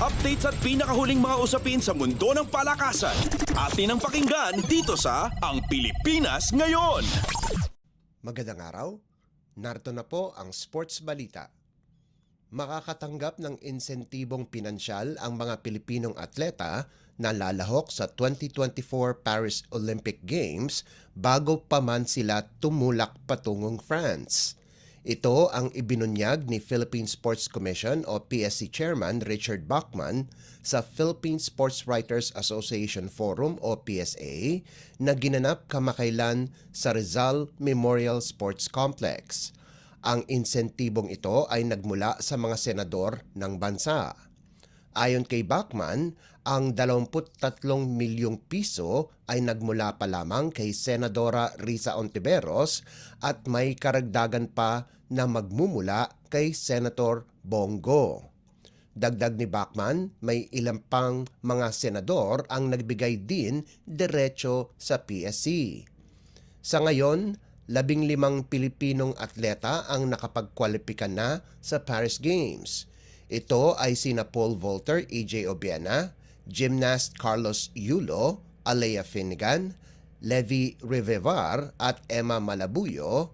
Updates at pinakahuling mga usapin sa mundo ng palakasan. Atin ang pakinggan dito sa Ang Pilipinas Ngayon. Magandang araw. Narito na po ang sports balita. Makakatanggap ng insentibong pinansyal ang mga Pilipinong atleta na lalahok sa 2024 Paris Olympic Games bago pa man sila tumulak patungong France. Ito ang ibinunyag ni Philippine Sports Commission o PSC Chairman Richard Bachman sa Philippine Sports Writers Association Forum o PSA na ginanap kamakailan sa Rizal Memorial Sports Complex. Ang insentibong ito ay nagmula sa mga senador ng bansa. Ayon kay Bachman, ang 23 milyong piso ay nagmula pa lamang kay Senadora Risa Ontiveros at may karagdagan pa na magmumula kay Senator Bongo. Dagdag ni Bachman, may ilang pang mga senador ang nagbigay din diretso sa PSC. Sa ngayon, 15 Pilipinong atleta ang nakapagkwalipika na sa Paris Games. Ito ay sina Paul Volter, EJ Obiena, gymnast Carlos Yulo, Alea Finnegan, Levi Rivevar at Emma Malabuyo,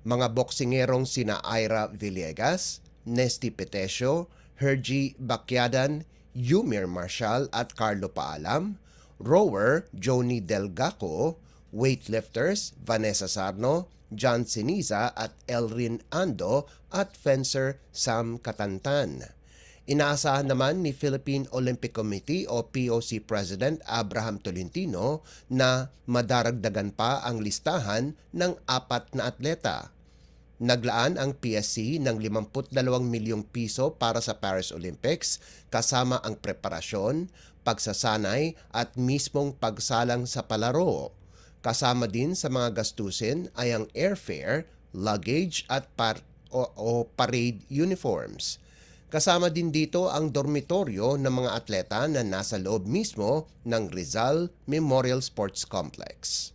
mga boksingerong sina Ira Villegas, Nesty Petesio, Hergy Bacyadan, Yumir Marshall at Carlo Paalam, rower Joni Delgaco, weightlifters Vanessa Sarno, John Siniza at Elrin Ando at fencer Sam Katantan. Inaasahan naman ni Philippine Olympic Committee o POC President Abraham Tolentino na madaragdagan pa ang listahan ng 4 na atleta. Naglaan ang PSC ng 52 milyong piso para sa Paris Olympics kasama ang preparasyon, pagsasanay at mismong pagsalang sa palaro. Kasama din sa mga gastusin ay ang airfare, luggage at parade uniforms. Kasama din dito ang dormitoryo ng mga atleta na nasa loob mismo ng Rizal Memorial Sports Complex.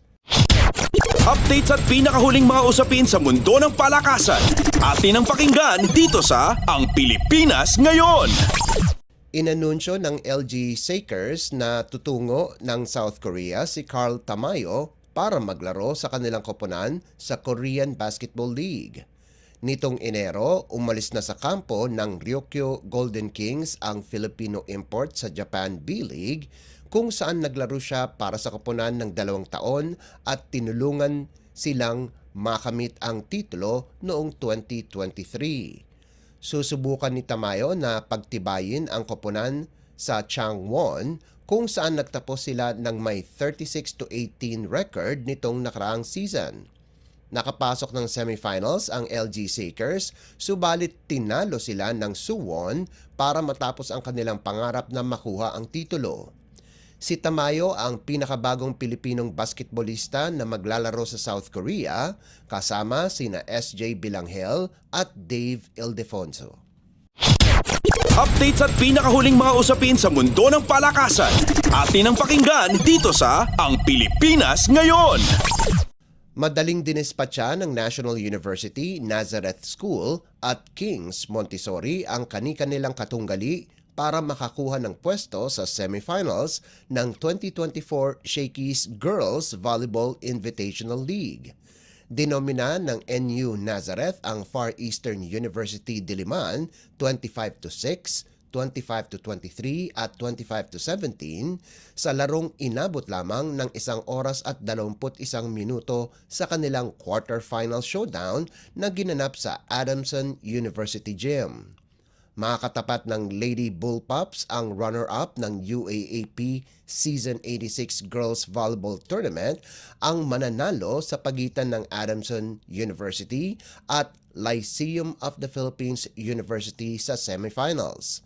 Updates at pinakahuling mga usapin sa mundo ng palakasan. Atin ang pakinggan dito sa Ang Pilipinas Ngayon. Inanunsyo ng LG Sakers na tutungo ng South Korea si Carl Tamayo para maglaro sa kanilang koponan sa Korean Basketball League. Nitong Enero, umalis na sa kampo ng Ryukyu Golden Kings ang Filipino import sa Japan B-League kung saan naglaro siya para sa koponan ng 2 taon at tinulungan silang makamit ang titulo noong 2023. Susubukan ni Tamayo na pagtibayin ang koponan sa Changwon kung saan nagtapos sila ng may 36-18 record nitong nakaraang season. Nakapasok ng semifinals ang LG Sakers, subalit tinalo sila ng Suwon para matapos ang kanilang pangarap na makuha ang titulo. Si Tamayo ang pinakabagong Pilipinong basketballista na maglalaro sa South Korea kasama sina SJ Bilanghel at Dave Ildefonso. Updates at pinakahuling mga usapin sa mundo ng palakasan. Atin ang pakinggan dito sa Ang Pilipinas Ngayon. Madaling dinispatcha ng National University Nazareth School at King's Montessori ang kani-kanilang katunggali para makakuha ng pwesto sa semifinals ng 2024 Shakey's Girls Volleyball Invitational League. Dinomina ng NU Nazareth ang Far Eastern University Diliman 25-6, 25-23 at 25-17 sa larong inabot lamang ng 1 oras at 21 minuto sa kanilang quarterfinal showdown na ginanap sa Adamson University Gym. Makakatapat ng Lady Bullpups ang runner-up ng UAAP Season 86 Girls Volleyball Tournament ang mananalo sa pagitan ng Adamson University at Lyceum of the Philippines University sa semifinals.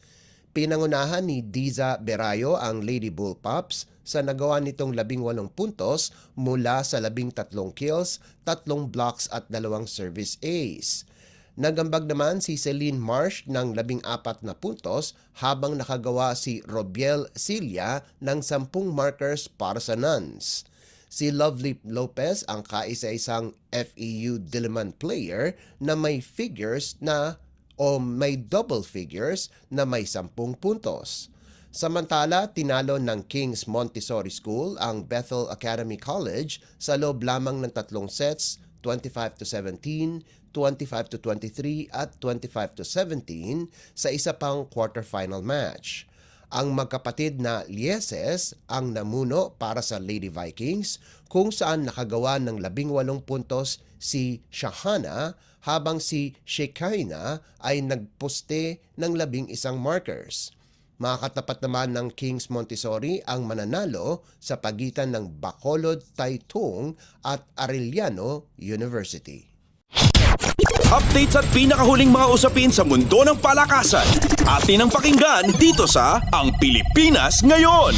Pinangunahan ni Diza Berayo ang Lady Bullpups sa nagawa nitong 18 puntos mula sa 13 kills, 3 blocks at 2 service ace. Nagambag naman si Celine Marsh ng 14 na puntos habang nakagawa si Robiel Cilia ng 10 markers para sa Nuns. Si Lovely Lopez ang kaisa-isang FEU Diliman player na may figures na o may double figures na may 10 puntos. Samantala, tinalo ng King's Montessori School ang Bethel Academy College sa loob lamang ng 3 sets, 25-17, 25-23 at 25-17 sa isa pang quarterfinal match. Ang magkapatid na Lieses ang namuno para sa Lady Vikings kung saan nakagawa ng 18 puntos si Shahana habang si Shekinah ay nagposte ng 11 markers. Makakatapat naman ng King's Montessori ang mananalo sa pagitan ng Bacolod Taitung at Arellano University. Updates at pinakahuling mga usapin sa mundo ng palakasan. Atin ang pakinggan dito sa Ang Pilipinas Ngayon.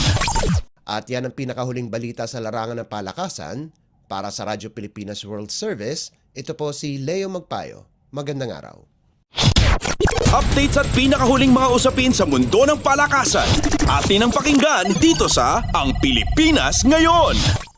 At yan ang pinakahuling balita sa larangan ng palakasan. Para sa Radyo Pilipinas World Service, ito po si Leo Magpayo. Magandang araw. Updates at pinakahuling mga usapin sa mundo ng palakasan. Atin ang pakinggan dito sa Ang Pilipinas Ngayon.